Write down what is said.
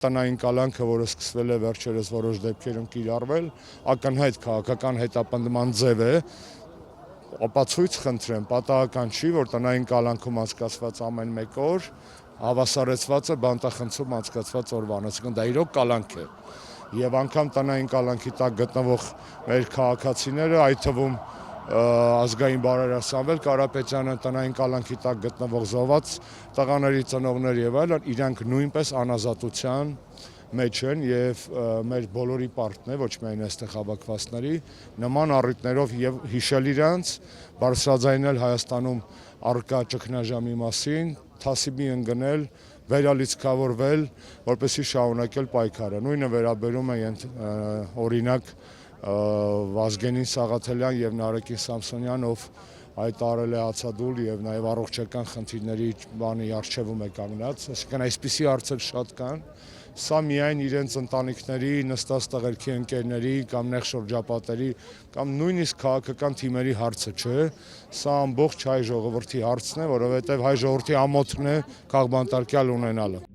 Տնային կալանքը, որը սկսվել է վերջերս որոշ դեպքերում կիրառվել, ակնհայտ քաղաքական հետապնդման ձև է, ապացույց խնդրեմ, պատահական չի, որ տնային կալանքում անցկացված ամեն մեկ օր հավասարեցված է բանտախցում անցկացված օրվան, այսինքն դա իրոք կալանք է։ Եվ անգամ տնային կալանքի տակ գտնվող մեր քաղաքացիները, այդ թվում ազգային բարերար Սամվել Կարապետյանը, տնային կալանքի տակ գտնվող զոհված տղաների ծնողներ եւ այլն, իրանք նույնպես անազատության մեջ են եւ մեր բոլորի պարտքն է, ոչ միայն այստեղ հավաքվածների, նման առիթներով եւ հիշել իրանց, բարձրաձայնել Հայաստանում առկա ճգնաժամի մասին, թասիբի ընկնել, վերալիցքավորվել, որպեսզի շարունակել պայքարը։ Նույնը վերաբերում է օրինակ Վազգենին Սաղաթելյան եւ Նարեկին Սամսոնյան, ով հայտարարել է ացադուլ եւ նաեւ առողջական խնդիրների բանի արժեվում է կանգնած, այսինքն այսպիսի հարցեր շատ կան։ Սա միայն իրենց ընտանիքների, նստած տղերքի ընկերների կամ նեղ շրջապատերի կամ նույնիսկ քաղաքական թիմերի հարցը չէ, սա ամբողջ հայ ժողովրդի հարցն է, որովհետեւ հայ ժողովրդի ամոթն է քաղբանտարկյալ ունենալը։